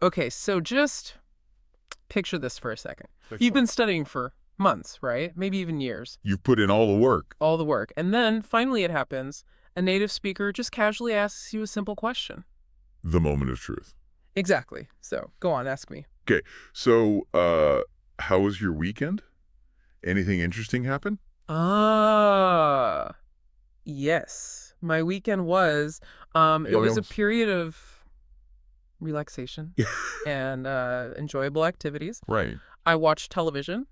Okay, so just picture this for a second. Like, You've been studying for months, right? Maybe even years. you've put in all the work. All the work. And then finally it happens. A native speaker just casually asks you a simple question. The moment of truth. Exactly. So go on, ask me. Okay, so how was your weekend? Anything interesting happen? Ah, yes. My weekend was, it was a period of relaxation and enjoyable activities. Right. I watched television,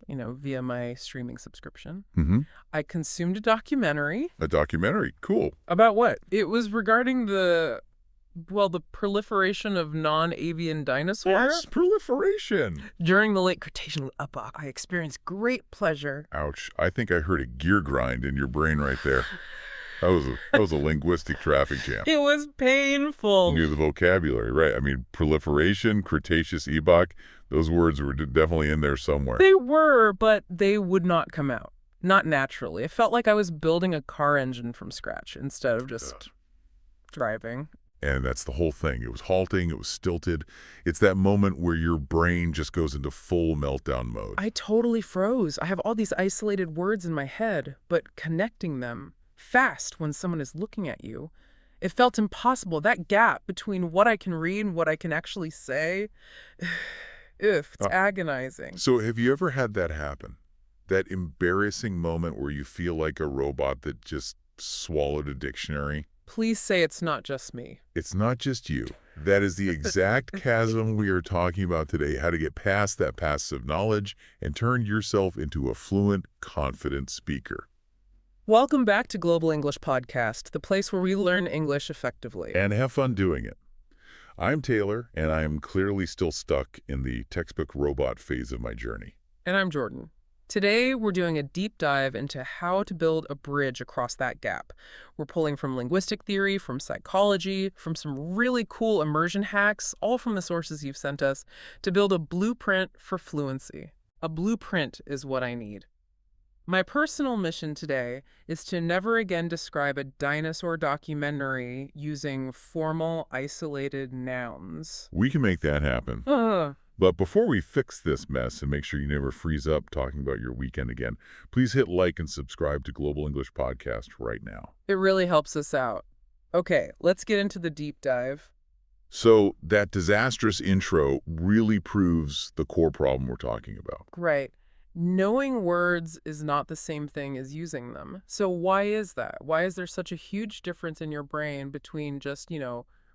via my streaming subscription. Mm-hmm. I consumed a documentary. A documentary. Cool. About what? It was regarding the proliferation of non-avian dinosaurs. Yes, proliferation. During the late Cretaceous epoch, I experienced great pleasure. Ouch. I think I heard a gear grind in your brain right there. That was a linguistic traffic jam. It was painful. You knew the vocabulary, right? I mean, proliferation, Cretaceous epoch, those words were definitely in there somewhere. They were, but they would not come out. Not naturally. It felt like I was building a car engine from scratch instead of just driving. And that's the whole thing. It was halting. It was stilted. It's that moment where your brain just goes into full meltdown mode. I totally froze. I have all these isolated words in my head, but connecting them fast when someone is looking at you, it felt impossible. That gap between what I can read and what I can actually say, it's agonizing. So have you ever had that happen? That embarrassing moment where you feel like a robot that just swallowed a dictionary? Please say it's not just me. It's not just you. That is the exact chasm we are talking about today, how to get past that passive knowledge and turn yourself into a fluent, confident speaker. Welcome back to Global English Podcast, the place where we learn English effectively. And have fun doing it. I'm Taylor, and I am clearly still stuck in the textbook robot phase of my journey. And I'm Jordan. Today, we're doing a deep dive into how to build a bridge across that gap. We're pulling from linguistic theory, from psychology, from some really cool immersion hacks, all from the sources you've sent us, to build a blueprint for fluency. A blueprint is what I need. My personal mission today is to never again describe a dinosaur documentary using formal, isolated nouns. We can make that happen. But before we fix this mess and make sure you never freeze up talking about your weekend again, please hit like and subscribe to Global English Podcast right now. It really helps us out. Okay, let's get into the deep dive. So that disastrous intro really proves the core problem we're talking about. Right. Knowing words is not the same thing as using them. So why is that? Why is there such a huge difference in your brain between just,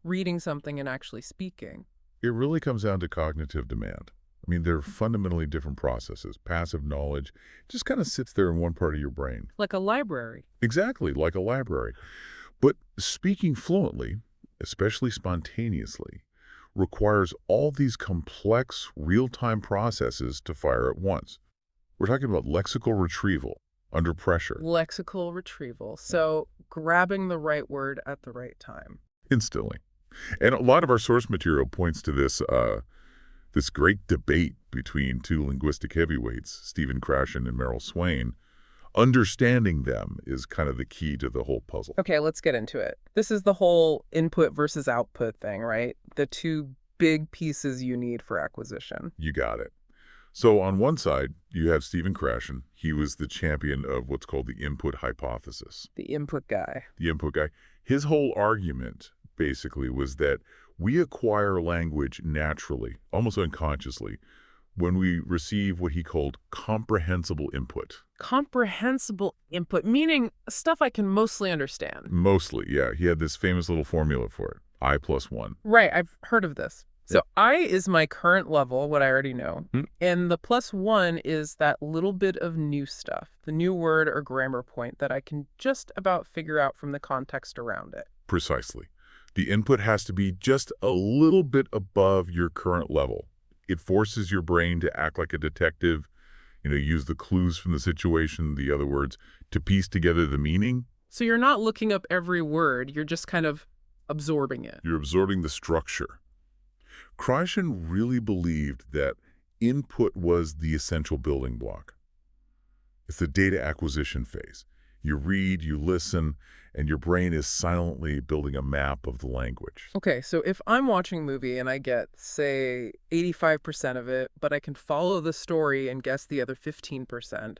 reading something and actually speaking? It really comes down to cognitive demand. I mean, they're fundamentally different processes. Passive knowledge just kind of sits there in one part of your brain. Like a library. Exactly, like a library. But speaking fluently, especially spontaneously, requires all these complex, real-time processes to fire at once. We're talking about lexical retrieval under pressure. Lexical retrieval. So grabbing the right word at the right time. Instantly. And a lot of our source material points to this great debate between two linguistic heavyweights, Stephen Krashen and Meryl Swain. Understanding them is kind of the key to the whole puzzle. Okay, let's get into it. This is the whole input versus output thing, right? The two big pieces you need for acquisition. You got it. So on one side, you have Stephen Krashen. He was the champion of what's called the input hypothesis. The input guy. The input guy. His whole argument basically was that we acquire language naturally, almost unconsciously, when we receive what he called comprehensible input. Comprehensible input, meaning stuff I can mostly understand. Mostly, yeah. He had this famous little formula for it, I+1. Right, I've heard of this. So I is my current level, what I already know, and the +1 is that little bit of new stuff, the new word or grammar point that I can just about figure out from the context around it. Precisely. The input has to be just a little bit above your current level. It forces your brain to act like a detective, use the clues from the situation, the other words, to piece together the meaning. So you're not looking up every word, you're just kind of absorbing it. You're absorbing the structure. Krashen really believed that input was the essential building block. It's the data acquisition phase. You read, you listen, and your brain is silently building a map of the language. Okay, so if I'm watching a movie and I get, say, 85% of it, but I can follow the story and guess the other 15%,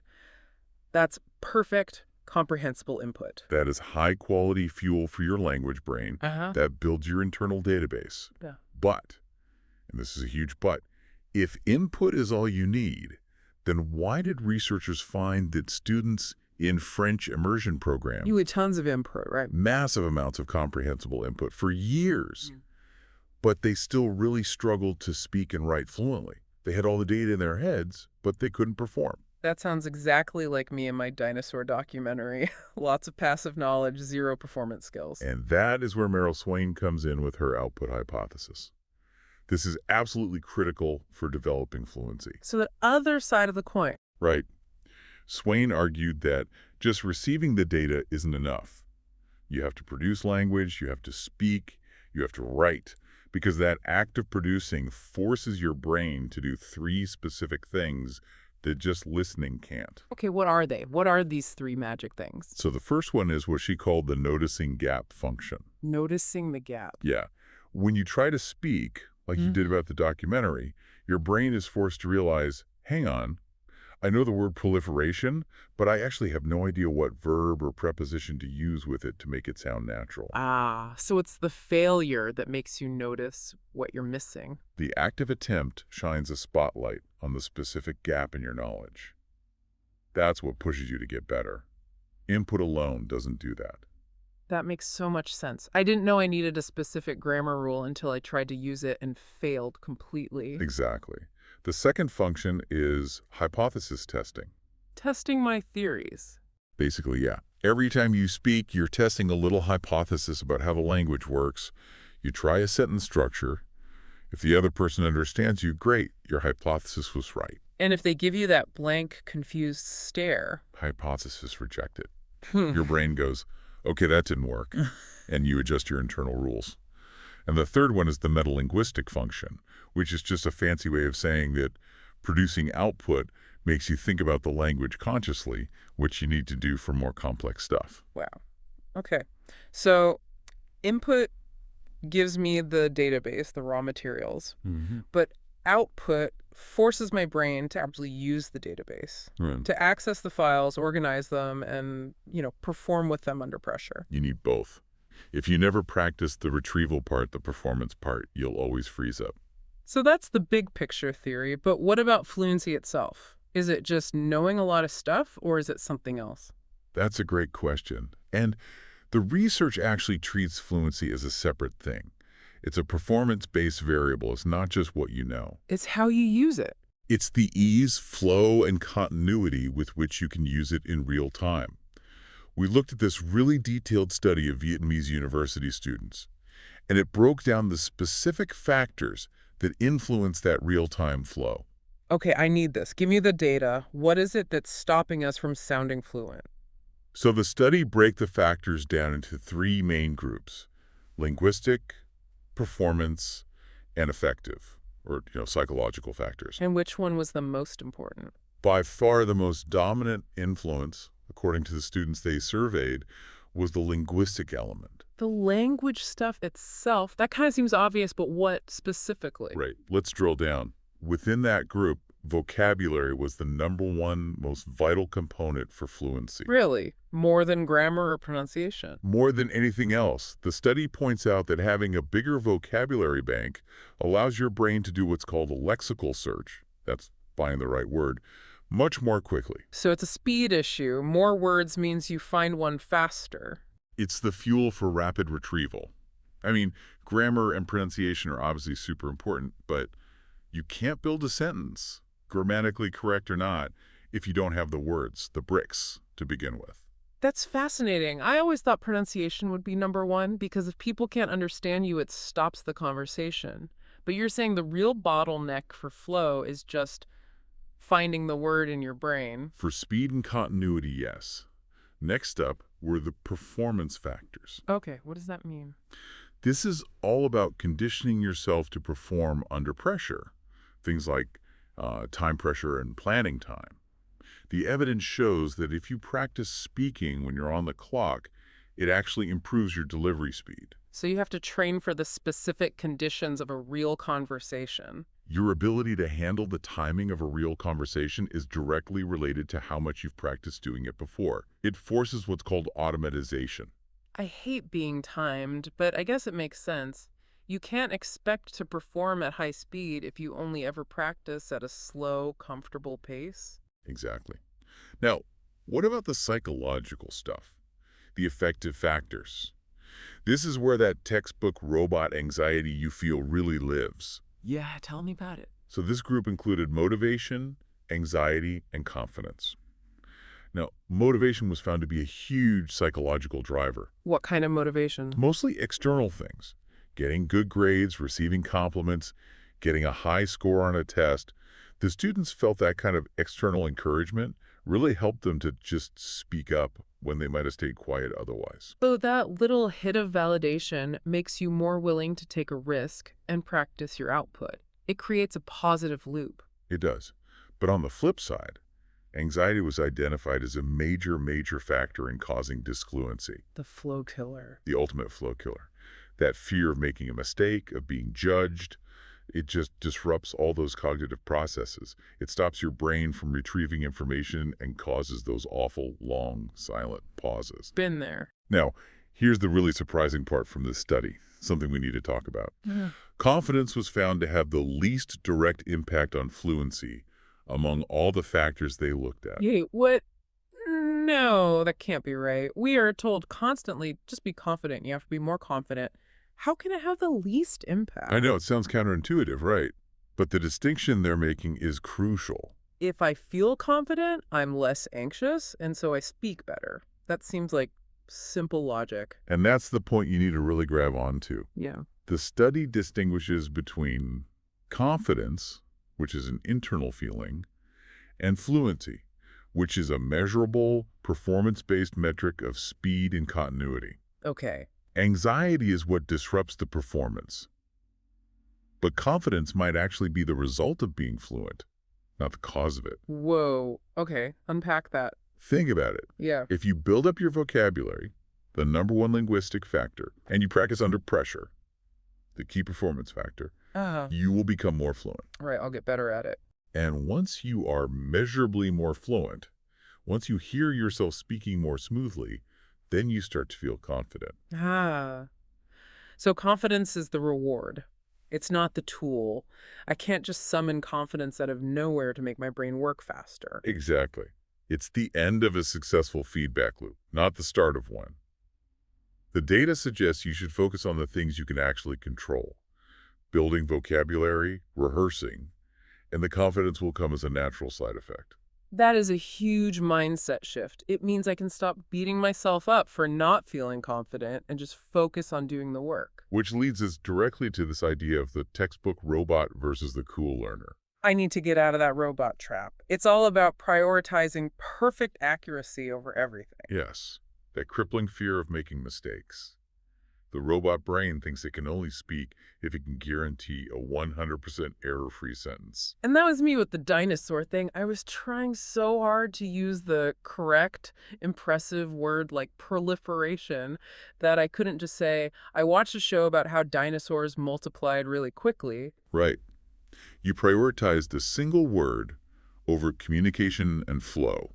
that's perfect, comprehensible input. That is high-quality fuel for your language brain Uh-huh. that builds your internal database. Yeah. But, and this is a huge but, if input is all you need, then why did researchers find that students in French immersion programs You get tons of input, right? massive amounts of comprehensible input for years, Mm. but they still really struggled to speak and write fluently? They had all the data in their heads, but they couldn't perform. That sounds exactly like me in my dinosaur documentary. Lots of passive knowledge, zero performance skills. And that is where Meryl Swain comes in with her output hypothesis. This is absolutely critical for developing fluency. So the other side of the coin. Right. Swain argued that just receiving the data isn't enough. You have to produce language, you have to speak, you have to write, because that act of producing forces your brain to do three specific things that just listening can't. Okay, what are they? What are these three magic things? So the first one is what she called the noticing gap function. Noticing the gap. Yeah. When you try to speak, like you did about the documentary, your brain is forced to realize, hang on, I know the word proliferation, but I actually have no idea what verb or preposition to use with it to make it sound natural. Ah, so it's the failure that makes you notice what you're missing. The active attempt shines a spotlight on the specific gap in your knowledge. That's what pushes you to get better. Input alone doesn't do that. That makes so much sense. I didn't know I needed a specific grammar rule until I tried to use it and failed completely. Exactly. The second function is hypothesis testing. Testing my theories. Basically, yeah. Every time you speak, you're testing a little hypothesis about how the language works. You try a sentence structure. If the other person understands you, great, your hypothesis was right. And if they give you that blank, confused stare. Hypothesis rejected. Hmm. Your brain goes, okay, that didn't work, and you adjust your internal rules. And the third one is the metalinguistic function, which is just a fancy way of saying that producing output makes you think about the language consciously, which you need to do for more complex stuff. Wow. Okay. So input gives me the database, the raw materials, but output forces my brain to actually use the database, Right. to access the files, organize them, and, perform with them under pressure. You need both. If you never practice the retrieval part, the performance part, you'll always freeze up. So that's the big picture theory, but what about fluency itself? Is it just knowing a lot of stuff, or is it something else? That's a great question. And the research actually treats fluency as a separate thing. It's a performance-based variable. It's not just what you know. It's how you use it. It's the ease, flow, and continuity with which you can use it in real time. We looked at this really detailed study of Vietnamese university students, and it broke down the specific factors that influence that real-time flow. Okay, I need this. Give me the data. What is it that's stopping us from sounding fluent? So the study break the factors down into three main groups: linguistic, performance, and affective, or psychological factors. And which one was the most important? By far the most dominant influence, according to the students they surveyed, was the linguistic element. The language stuff itself, that kind of seems obvious, but what specifically? Right. Let's drill down. Within that group, vocabulary was the #1 most vital component for fluency. Really? More than grammar or pronunciation? More than anything else, the study points out that having a bigger vocabulary bank allows your brain to do what's called a lexical search, that's finding the right word, much more quickly. So it's a speed issue. More words means you find one faster. It's the fuel for rapid retrieval. I mean, grammar and pronunciation are obviously super important, but you can't build a sentence, grammatically correct or not, if you don't have the words, the bricks, to begin with. That's fascinating. I always thought pronunciation would be number one because if people can't understand you, it stops the conversation. But you're saying the real bottleneck for flow is just finding the word in your brain. For speed and continuity, yes. Next up were the performance factors. Okay, what does that mean? This is all about conditioning yourself to perform under pressure. Things like time pressure and planning time. The evidence shows that if you practice speaking when you're on the clock, it actually improves your delivery speed. So you have to train for the specific conditions of a real conversation. Your ability to handle the timing of a real conversation is directly related to how much you've practiced doing it before. It forces what's called automatization. I hate being timed, but I guess it makes sense. You can't expect to perform at high speed if you only ever practice at a slow, comfortable pace. Exactly. Now, what about the psychological stuff? The affective factors. This is where that textbook robot anxiety you feel really lives. Yeah, tell me about it. So this group included motivation, anxiety, and confidence. Now, motivation was found to be a huge psychological driver. What kind of motivation? Mostly external things. Getting good grades, receiving compliments, getting a high score on a test. The students felt that kind of external encouragement really helped them to just speak up when they might have stayed quiet otherwise. So that little hit of validation makes you more willing to take a risk and practice your output. It creates a positive loop. It does. But on the flip side, anxiety was identified as a major factor in causing disfluency, The flow killer. the ultimate flow killer. That fear of making a mistake, of being judged, it just disrupts all those cognitive processes. It stops your brain from retrieving information and causes those awful, long, silent pauses. Been there. Now, here's the really surprising part from this study, something we need to talk about. Yeah. Confidence was found to have the least direct impact on fluency among all the factors they looked at. Yay, what? No, that can't be right. We are told constantly, just be confident. You have to be more confident. How can it have the least impact? I know, it sounds counterintuitive, right? But the distinction they're making is crucial. If I feel confident, I'm less anxious, and so I speak better. That seems like simple logic. And that's the point you need to really grab onto. Yeah. The study distinguishes between confidence, which is an internal feeling, and fluency, which is a measurable, performance-based metric of speed and continuity. Okay. Anxiety is what disrupts the performance. But confidence might actually be the result of being fluent, not the cause of it. Whoa. Okay. Unpack that. Think about it. Yeah. If you build up your vocabulary, the #1 linguistic factor, and you practice under pressure, the key performance factor, you will become more fluent. Right. I'll get better at it. And once you are measurably more fluent, once you hear yourself speaking more smoothly, then you start to feel confident. So confidence is the reward. It's not the tool. I can't just summon confidence out of nowhere to make my brain work faster. Exactly. It's the end of a successful feedback loop, not the start of one. The data suggests you should focus on the things you can actually control. Building vocabulary, rehearsing, and the confidence will come as a natural side effect. That is a huge mindset shift. It means I can stop beating myself up for not feeling confident and just focus on doing the work. Which leads us directly to this idea of the textbook robot versus the cool learner. I need to get out of that robot trap. It's all about prioritizing perfect accuracy over everything. Yes, that crippling fear of making mistakes. The robot brain thinks it can only speak if it can guarantee a 100% error-free sentence. And that was me with the dinosaur thing. I was trying so hard to use the correct, impressive word like proliferation that I couldn't just say, I watched a show about how dinosaurs multiplied really quickly. Right. You prioritized a single word over communication and flow.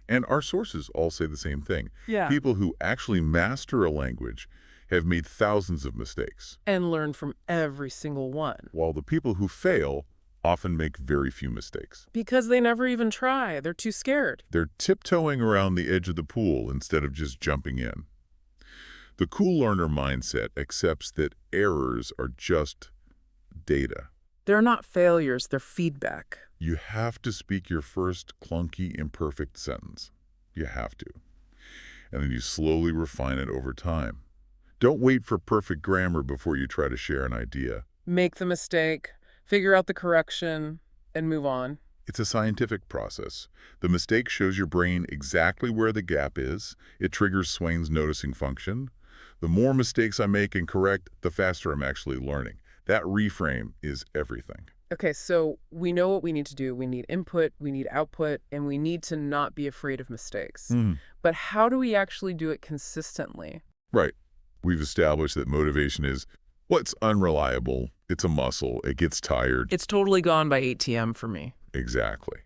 And our sources all say the same thing. Yeah. People who actually master a language have made thousands of mistakes, And learn from every single one. while the people who fail often make very few mistakes. Because they never even try. They're too scared. They're tiptoeing around the edge of the pool instead of just jumping in. The cool learner mindset accepts that errors are just data. They're not failures, they're feedback. You have to speak your first clunky, imperfect sentence. You have to. And then you slowly refine it over time. Don't wait for perfect grammar before you try to share an idea. Make the mistake, figure out the correction, and move on. It's a scientific process. The mistake shows your brain exactly where the gap is. It triggers Swain's noticing function. The more mistakes I make and correct, the faster I'm actually learning. That reframe is everything. Okay, so we know what we need to do. We need input, we need output, and we need to not be afraid of mistakes. Hmm. But how do we actually do it consistently? Right. We've established that motivation is what's unreliable. It's a muscle. It gets tired. It's totally gone by 8 p.m. for me. Exactly.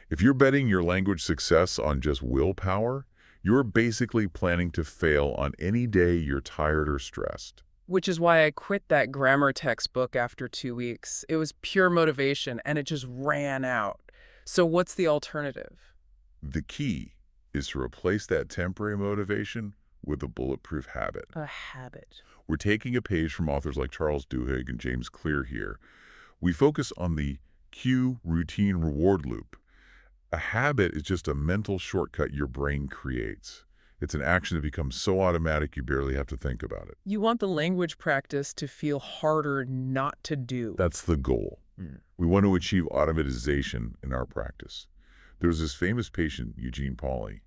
If you're betting your language success on just willpower, you're basically planning to fail on any day you're tired or stressed. Which is why I quit that grammar textbook after 2 weeks. It was pure motivation, and it just ran out. So what's the alternative? The key is to replace that temporary motivation with a bulletproof habit. A habit. We're taking a page from authors like Charles Duhigg and James Clear here. We focus on the cue, routine, reward loop. A habit is just a mental shortcut your brain creates. It's an action that becomes so automatic you barely have to think about it. You want the language practice to feel harder not to do. That's the goal. Mm. We want to achieve automatization in our practice. There was this famous patient, Eugene Pauly,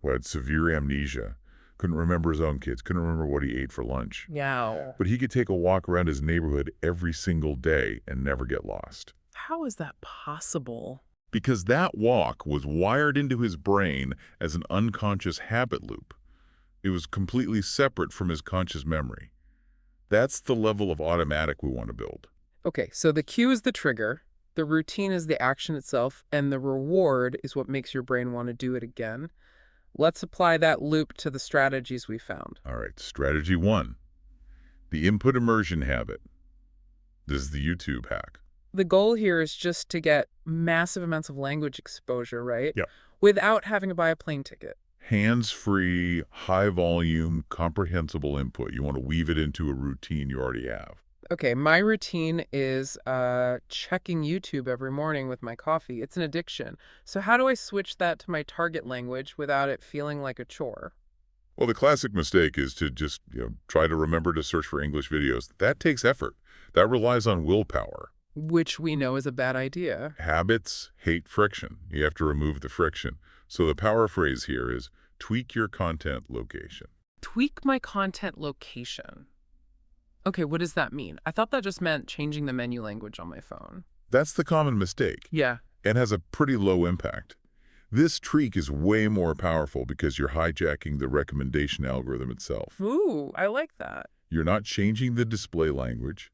who had severe amnesia, couldn't remember his own kids, couldn't remember what he ate for lunch. Yeah. But he could take a walk around his neighborhood every single day and never get lost. How is that possible? Because that walk was wired into his brain as an unconscious habit loop. It was completely separate from his conscious memory. That's the level of automatic we want to build. Okay, so the cue is the trigger, the routine is the action itself, and the reward is what makes your brain want to do it again. Let's apply that loop to the strategies we found. All right, strategy 1, the input immersion habit. This is the YouTube hack. The goal here is just to get massive amounts of language exposure, right? Yep. Without having to buy a plane ticket. Hands-free, high-volume, comprehensible input. You want to weave it into a routine you already have. Okay, my routine is checking YouTube every morning with my coffee. It's an addiction. So how do I switch that to my target language without it feeling like a chore? Well, the classic mistake is to just, try to remember to search for English videos. That takes effort. That relies on willpower. Which we know is a bad idea. Habits hate friction. You have to remove the friction. So the power phrase here is tweak your content location. Tweak my content location. Okay, what does that mean? I thought that just meant changing the menu language on my phone. That's the common mistake Yeah. and has a pretty low impact. This tweak is way more powerful because you're hijacking the recommendation algorithm itself. Ooh, I like that. You're not changing the display language.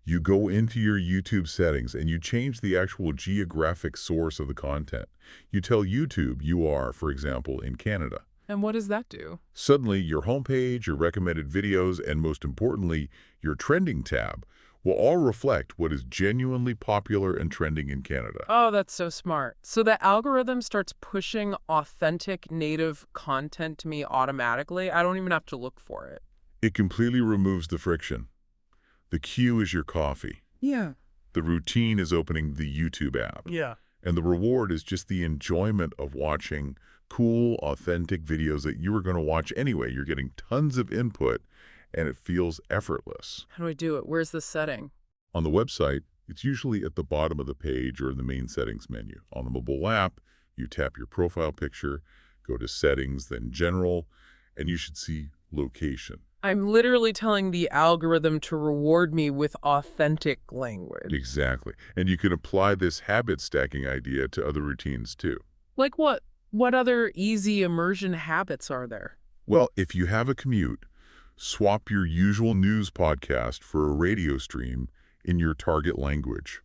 You go into your YouTube settings and you change the actual geographic source of the content. You tell YouTube you are, for example, in Canada. And what does that do? Suddenly, your homepage, your recommended videos, and most importantly, your trending tab will all reflect what is genuinely popular and trending in Canada. Oh, that's so smart. So the algorithm starts pushing authentic native content to me automatically. I don't even have to look for it. It completely removes the friction. The cue is your coffee. Yeah. The routine is opening the YouTube app. Yeah. And the reward is just the enjoyment of watching cool, authentic videos that you were going to watch anyway. You're getting tons of input, and it feels effortless. How do I do it? Where's the setting? On the website, it's usually at the bottom of the page or in the main settings menu. On the mobile app, you tap your profile picture, go to Settings, then General, and you should see Location. I'm literally telling the algorithm to reward me with authentic language. Exactly. And you can apply this habit stacking idea to other routines too. Like what? What other easy immersion habits are there? Well, if you have a commute, swap your usual news podcast for a radio stream in your target language.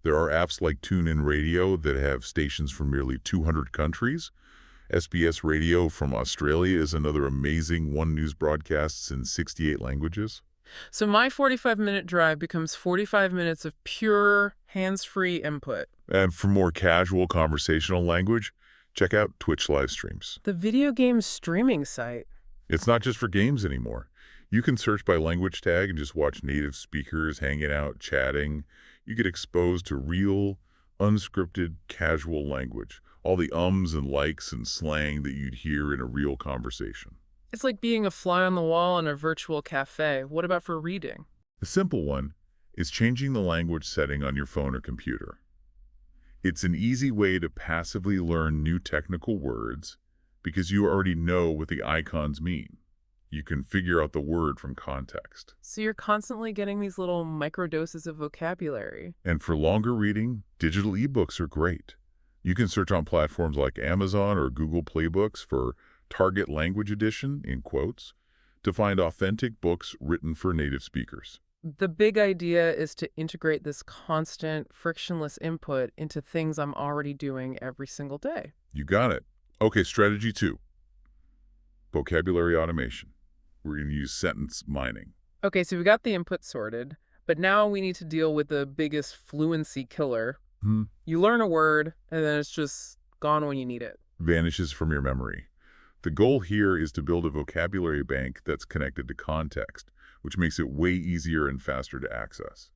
There are apps like TuneIn Radio that have stations from nearly 200 countries. SBS Radio from Australia is another amazing one news broadcasts in 68 languages. So my 45-minute drive becomes 45 minutes of pure hands-free input. And for more casual conversational language, check out Twitch live streams. The video game streaming site. It's not just for games anymore. You can search by language tag and just watch native speakers hanging out, chatting. You get exposed to real, unscripted, casual language. All the ums and likes and slang that you'd hear in a real conversation. It's like being a fly on the wall in a virtual cafe. What about for reading? The simple one is changing the language setting on your phone or computer. It's an easy way to passively learn new technical words because you already know what the icons mean. You can figure out the word from context. So you're constantly getting these little microdoses of vocabulary. And for longer reading, digital ebooks are great. You can search on platforms like Amazon or Google Playbooks for Target Language Edition, in quotes, to find authentic books written for native speakers. The big idea is to integrate this constant, frictionless input into things I'm already doing every single day. You got it. Okay, strategy 2, vocabulary automation. We're going to use sentence mining. Okay, so we got the input sorted, but now we need to deal with the biggest fluency killer. You learn a word, and then it's just gone when you need it. Vanishes from your memory. The goal here is to build a vocabulary bank that's connected to context, which makes it way easier and faster to access.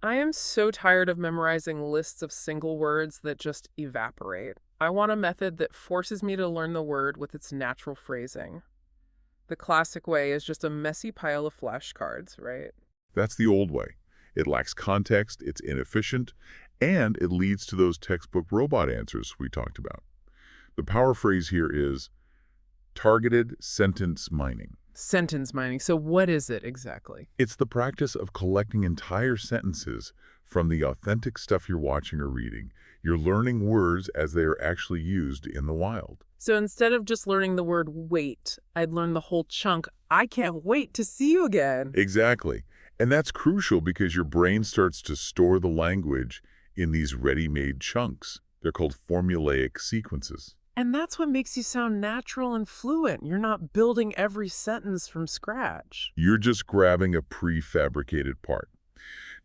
I am so tired of memorizing lists of single words that just evaporate. I want a method that forces me to learn the word with its natural phrasing. The classic way is just a messy pile of flashcards, right? That's the old way. It lacks context, it's inefficient, and it leads to those textbook robot answers we talked about. The power phrase here is targeted sentence mining. Sentence mining. So what is it exactly? It's the practice of collecting entire sentences from the authentic stuff you're watching or reading. You're learning words as they are actually used in the wild. So instead of just learning the word wait, I'd learn the whole chunk. I can't wait to see you again. Exactly. And that's crucial because your brain starts to store the language in these ready-made chunks. They're called formulaic sequences. And that's what makes you sound natural and fluent. You're not building every sentence from scratch. You're just grabbing a prefabricated part.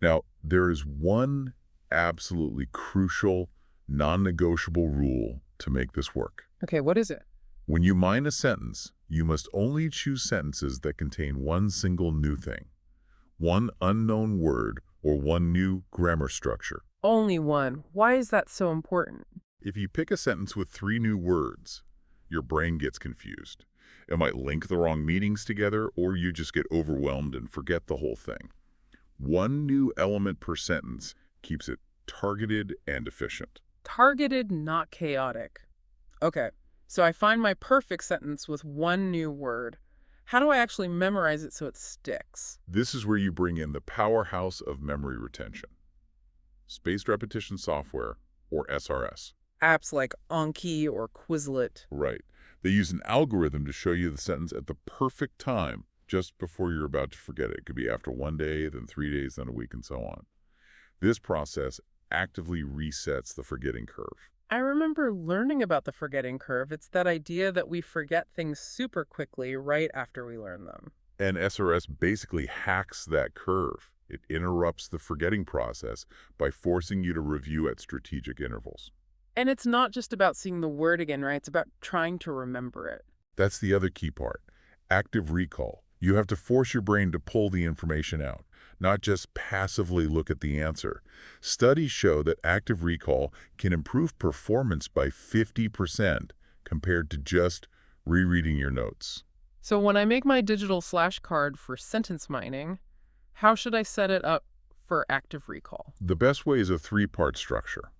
Now, there is one absolutely crucial, non-negotiable rule to make this work. Okay, what is it? When you mine a sentence, you must only choose sentences that contain one single new thing, one unknown word, or one new grammar structure. Only one. Why is that so important? If you pick a sentence with 3 new words, your brain gets confused. It might link the wrong meanings together, or you just get overwhelmed and forget the whole thing. One new element per sentence keeps it targeted and efficient. Targeted, not chaotic. Okay, so I find my perfect sentence with one new word. How do I actually memorize it so it sticks? This is where you bring in the powerhouse of memory retention. Spaced repetition software, or SRS. Apps like Anki or Quizlet. Right. They use an algorithm to show you the sentence at the perfect time, just before you're about to forget it. It could be after 1 day, then 3 days, then a week, and so on. This process actively resets the forgetting curve. I remember learning about the forgetting curve. It's that idea that we forget things super quickly right after we learn them. And SRS basically hacks that curve. It interrupts the forgetting process by forcing you to review at strategic intervals. And it's not just about seeing the word again, right? It's about trying to remember it. That's the other key part. Active recall. You have to force your brain to pull the information out, not just passively look at the answer. Studies show that active recall can improve performance by 50% compared to just rereading your notes. So when I make my digital flashcard for sentence mining, how should I set it up for active recall? The best way is a 3-part structure.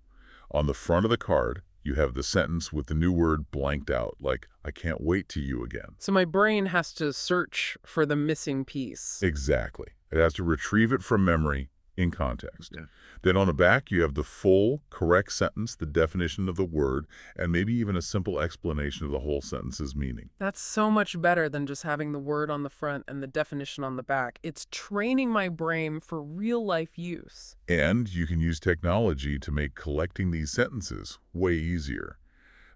On the front of the card, you have the sentence with the new word blanked out, like, I can't wait to you again. So my brain has to search for the missing piece. Exactly. It has to retrieve it from memory in context. Yeah. Then on the back, you have the full, correct sentence, the definition of the word, and maybe even a simple explanation of the whole sentence's meaning. That's so much better than just having the word on the front and the definition on the back. It's training my brain for real-life use. And you can use technology to make collecting these sentences way easier.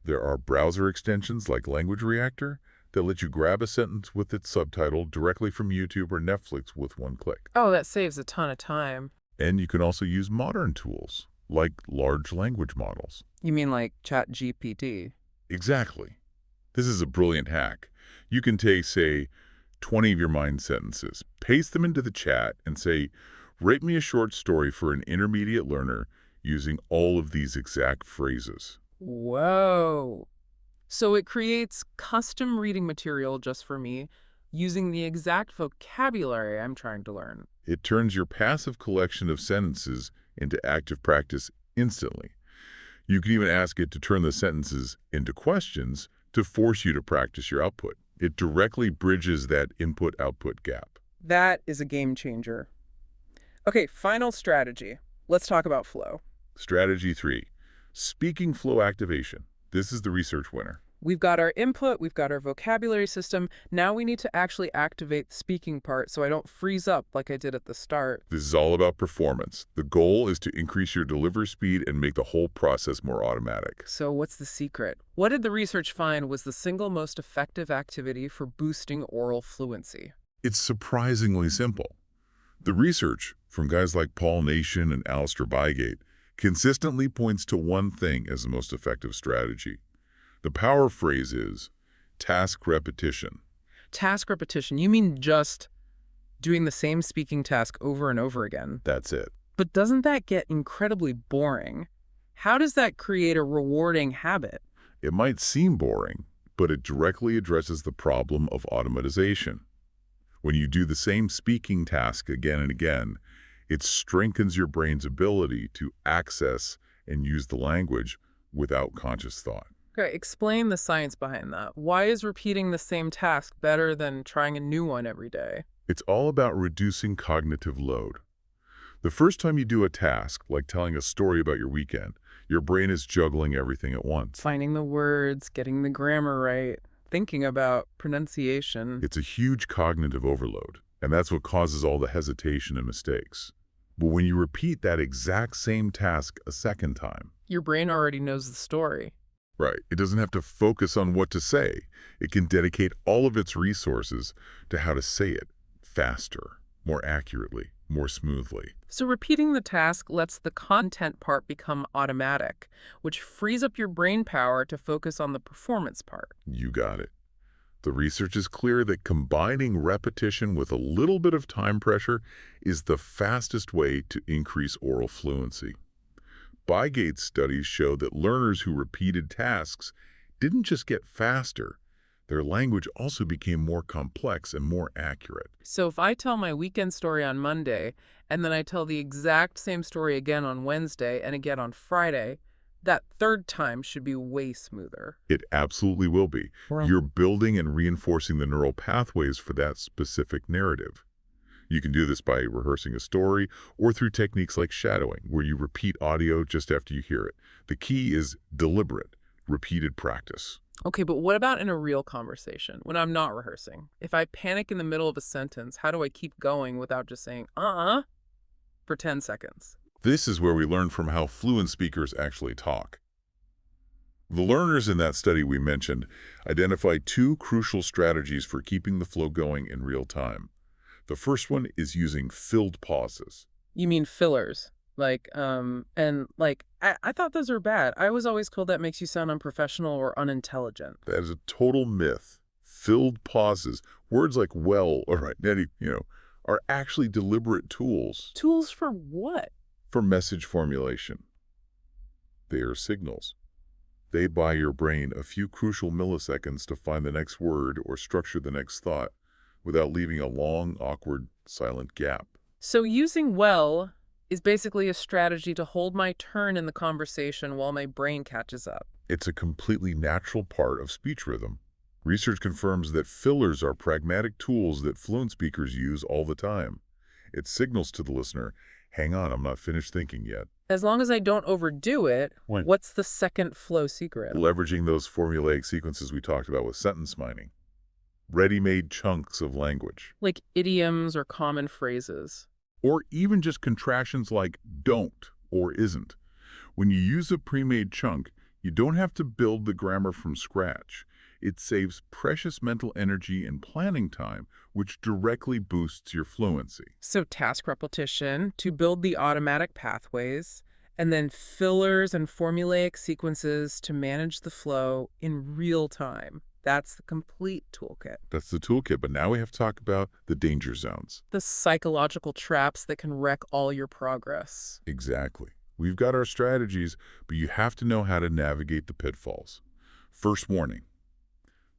There are browser extensions like Language Reactor that let you grab a sentence with its subtitle directly from YouTube or Netflix with one click. Oh, that saves a ton of time. And you can also use modern tools, like large language models. You mean like ChatGPT? Exactly. This is a brilliant hack. You can take, say, 20 of your mind sentences, paste them into the chat, and say, rate me a short story for an intermediate learner using all of these exact phrases. Whoa. So it creates custom reading material just for me, using the exact vocabulary I'm trying to learn. It turns your passive collection of sentences into active practice instantly. You can even ask it to turn the sentences into questions to force you to practice your output. It directly bridges that input-output gap. That is a game changer. Okay, final strategy. Let's talk about flow. Strategy 3, speaking flow activation. This is the research winner. We've got our input, we've got our vocabulary system. Now we need to actually activate the speaking part so I don't freeze up like I did at the start. This is all about performance. The goal is to increase your delivery speed and make the whole process more automatic. So what's the secret? What did the research find was the single most effective activity for boosting oral fluency? It's surprisingly simple. The research from guys like Paul Nation and Alistair Bygate consistently points to one thing as the most effective strategy. The power phrase is task repetition. Task repetition. You mean just doing the same speaking task over and over again? That's it. But doesn't that get incredibly boring? How does that create a rewarding habit? It might seem boring, but it directly addresses the problem of automatization. When you do the same speaking task again and again, it strengthens your brain's ability to access and use the language without conscious thought. Okay, explain the science behind that. Why is repeating the same task better than trying a new one every day? It's all about reducing cognitive load. The first time you do a task, like telling a story about your weekend, your brain is juggling everything at once. Finding the words, getting the grammar right, thinking about pronunciation. It's a huge cognitive overload, and that's what causes all the hesitation and mistakes. But when you repeat that exact same task a second time, Your brain already knows the story. right, it doesn't have to focus on what to say. It can dedicate all of its resources to how to say it faster, more accurately, more smoothly. So repeating the task lets the content part become automatic, which frees up your brain power to focus on the performance part. You got it. The research is clear that combining repetition with a little bit of time pressure is the fastest way to increase oral fluency. Bygate's studies show that learners who repeated tasks didn't just get faster, their language also became more complex and more accurate. So if I tell my weekend story on Monday, and then I tell the exact same story again on Wednesday and again on Friday, that third time should be way smoother. It absolutely will be. Right. You're building and reinforcing the neural pathways for that specific narrative. You can do this by rehearsing a story or through techniques like shadowing, where you repeat audio just after you hear it. The key is deliberate, repeated practice. Okay, but what about in a real conversation, when I'm not rehearsing? If I panic in the middle of a sentence, how do I keep going without just saying, for 10 seconds? This is where we learn from how fluent speakers actually talk. The learners in that study we mentioned identified two crucial strategies for keeping the flow going in real time. The first one is using filled pauses. You mean fillers? I thought those are bad. I was always told that makes you sound unprofessional or unintelligent. That is a total myth. Filled pauses, words like well or identity, are actually deliberate tools Tools for what? for message formulation. They are signals. They buy your brain a few crucial milliseconds to find the next word or structure the next thought without leaving a long, awkward, silent gap. So using well is basically a strategy to hold my turn in the conversation while my brain catches up. It's a completely natural part of speech rhythm. Research confirms that fillers are pragmatic tools that fluent speakers use all the time. It signals to the listener, hang on, I'm not finished thinking yet. As long as I don't overdo it, Right. what's the second flow secret? Leveraging those formulaic sequences we talked about with sentence mining. Ready-made chunks of language. Like idioms or common phrases. Or even just contractions like don't or isn't. When you use a pre-made chunk, you don't have to build the grammar from scratch. It saves precious mental energy and planning time, which directly boosts your fluency. So task repetition to build the automatic pathways, and then fillers and formulaic sequences to manage the flow in real time. That's the complete toolkit. That's the toolkit, but now we have to talk about the danger zones. The psychological traps that can wreck all your progress. Exactly. We've got our strategies, but you have to know how to navigate the pitfalls. First warning.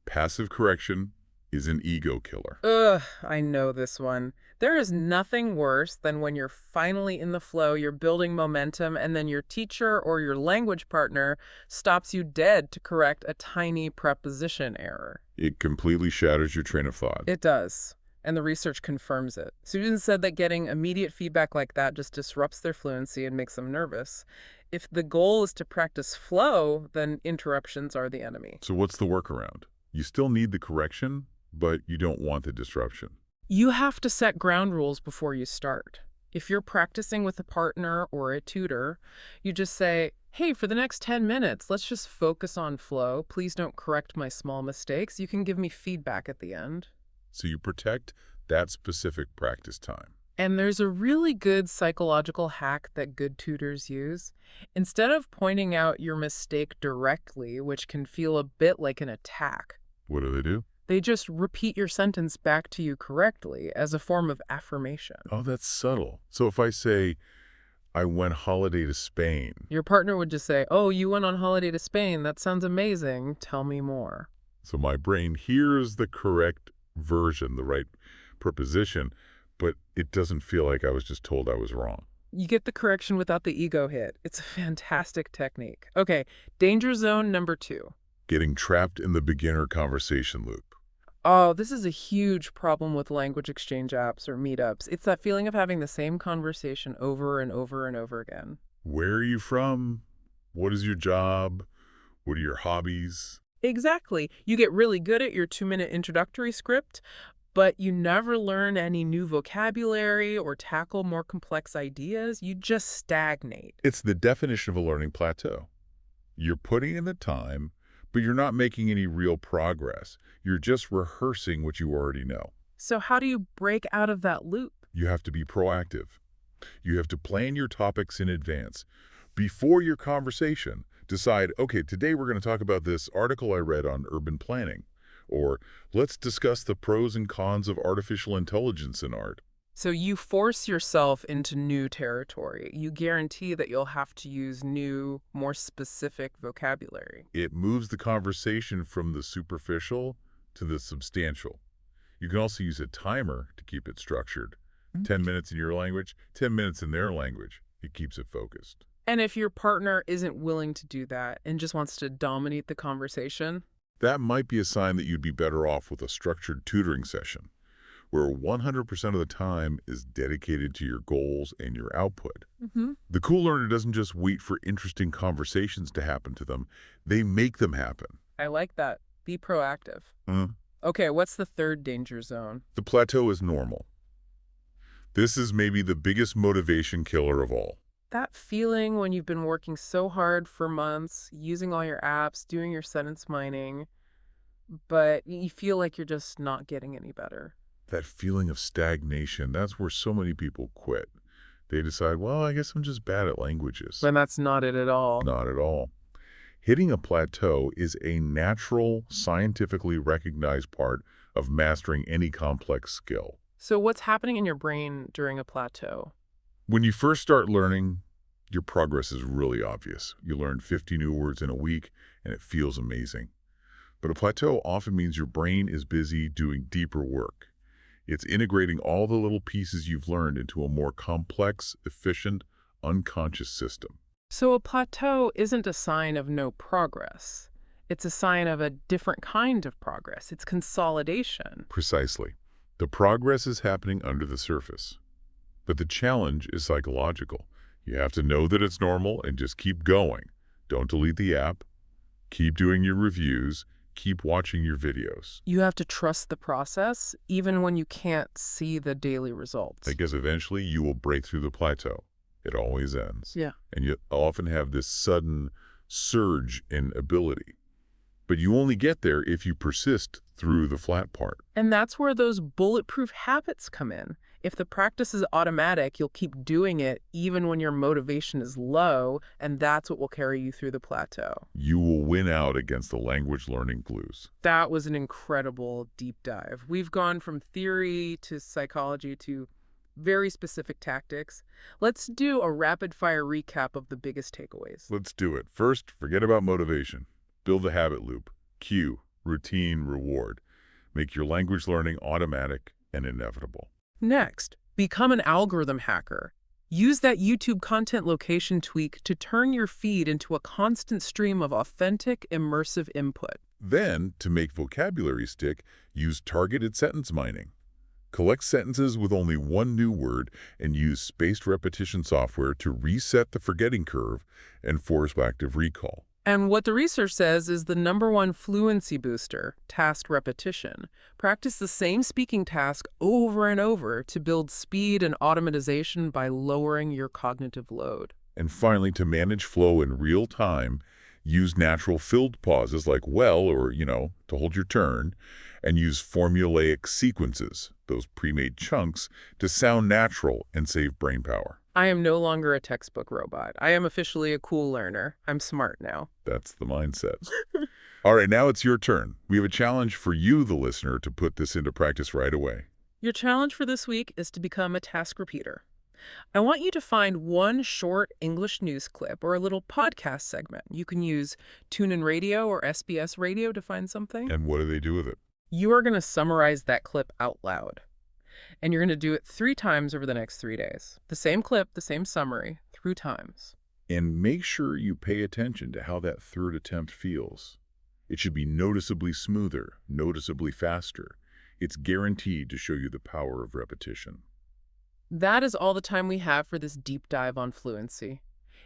Passive correction is an ego killer. Ugh, I know this one. There is nothing worse than when you're finally in the flow, you're building momentum, and then your teacher or your language partner stops you dead to correct a tiny preposition error. It completely shatters your train of thought. It does. And the research confirms it. Students said that getting immediate feedback like that just disrupts their fluency and makes them nervous. If the goal is to practice flow, then interruptions are the enemy. So what's the workaround? You still need the correction, but you don't want the disruption. You have to set ground rules before you start. If you're practicing with a partner or a tutor, you just say, hey, for the next 10 minutes, let's just focus on flow. Please don't correct my small mistakes. You can give me feedback at the end. So you protect that specific practice time. And there's a really good psychological hack that good tutors use. Instead of pointing out your mistake directly, which can feel a bit like an attack, What do? they just repeat your sentence back to you correctly as a form of affirmation. Oh, that's subtle. So if I say, I went holiday to Spain, Your partner would just say, oh, you went on holiday to Spain. That sounds amazing. Tell me more. so my brain hears the correct version, the right preposition, but it doesn't feel like I was just told I was wrong. You get the correction without the ego hit. It's a fantastic technique. Okay, danger zone number 2. Getting trapped in the beginner conversation loop. Oh, this is a huge problem with language exchange apps or meetups. It's that feeling of having the same conversation over and over and over again. Where are you from? What is your job? What are your hobbies? Exactly. You get really good at your 2-minute introductory script, but you never learn any new vocabulary or tackle more complex ideas. You just stagnate. It's the definition of a learning plateau. You're putting in the time, but you're not making any real progress. You're just rehearsing what you already know. So how do you break out of that loop? You have to be proactive. You have to plan your topics in advance. Before your conversation, decide, okay, today we're going to talk about this article I read on urban planning. Or let's discuss the pros and cons of artificial intelligence in art. So you force yourself into new territory. You guarantee that you'll have to use new, more specific vocabulary. It moves the conversation from the superficial to the substantial. You can also use a timer to keep it structured. 10 minutes in your language, 10 minutes in their language. It keeps it focused. And if your partner isn't willing to do that and just wants to dominate the conversation, That might be a sign that you'd be better off with a structured tutoring session, where 100% of the time is dedicated to your goals and your output. The cool learner doesn't just wait for interesting conversations to happen to them, they make them happen. I like that. Be proactive. Mm. Okay, what's the third danger zone? The plateau is normal. This is maybe the biggest motivation killer of all. That feeling when you've been working so hard for months, using all your apps, doing your sentence mining, but you feel like you're just not getting any better. That feeling of stagnation, that's where so many people quit. They decide, well, I guess I'm just bad at languages. And that's not it at all. Not at all. Hitting a plateau is a natural, scientifically recognized part of mastering any complex skill. So what's happening in your brain during a plateau? When you first start learning, your progress is really obvious. You learn 50 new words in a week, and it feels amazing. But a plateau often means your brain is busy doing deeper work. It's integrating all the little pieces you've learned into a more complex, efficient, unconscious system. So a plateau isn't a sign of no progress. It's a sign of a different kind of progress. It's consolidation. Precisely. The progress is happening under the surface. But the challenge is psychological. You have to know that it's normal and just keep going. Don't delete the app. Keep doing your reviews. Keep watching your videos. You have to trust the process, even when you can't see the daily results. Because eventually you will break through the plateau. It always ends. Yeah. And you often have this sudden surge in ability. But you only get there if you persist through the flat part. And that's where those bulletproof habits come in. If the practice is automatic, you'll keep doing it even when your motivation is low, and that's what will carry you through the plateau. You will win out against the language learning blues. That was an incredible deep dive. We've gone from theory to psychology to very specific tactics. Let's do a rapid-fire recap of the biggest takeaways. Let's do it. First, forget about motivation. Build a habit loop. Cue, routine, reward. Make your language learning automatic and inevitable. Next, become an algorithm hacker. Use that YouTube content location tweak to turn your feed into a constant stream of authentic, immersive input. Then, to make vocabulary stick, use targeted sentence mining. Collect sentences with only one new word and use spaced repetition software to reset the forgetting curve and force active recall. And what the research says is the #1 fluency booster, task repetition. Practice the same speaking task over and over to build speed and automatization by lowering your cognitive load. And finally, to manage flow in real time, use natural filled pauses like well or, to hold your turn, and use formulaic sequences, those pre-made chunks, to sound natural and save brain power. I am no longer a textbook robot. I am officially a cool learner. I'm smart now. That's the mindset. All right, now it's your turn. We have a challenge for you, the listener, to put this into practice right away. Your challenge for this week is to become a task repeater. I want you to find one short English news clip or a little podcast segment. You can use TuneIn Radio or SBS Radio to find something. And what do they do with it? You are going to summarize that clip out loud. And you're going to do it 3 times over the next 3 days. The same clip, the same summary, 3 times. And make sure you pay attention to how that third attempt feels. It should be noticeably smoother, noticeably faster. It's guaranteed to show you the power of repetition. That is all the time we have for this deep dive on fluency.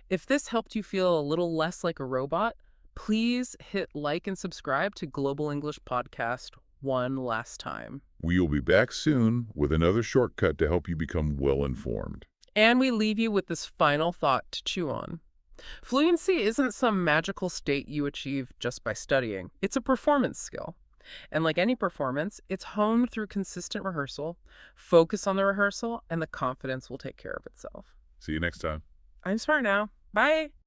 If this helped you feel a little less like a robot, please hit like and subscribe to Global English Podcast one last time. We will be back soon with another shortcut to help you become well-informed. And we leave you with this final thought to chew on. Fluency isn't some magical state you achieve just by studying. It's a performance skill. And like any performance, it's honed through consistent rehearsal. Focus on the rehearsal, and the confidence will take care of itself. See you next time. I'm smart now. Bye.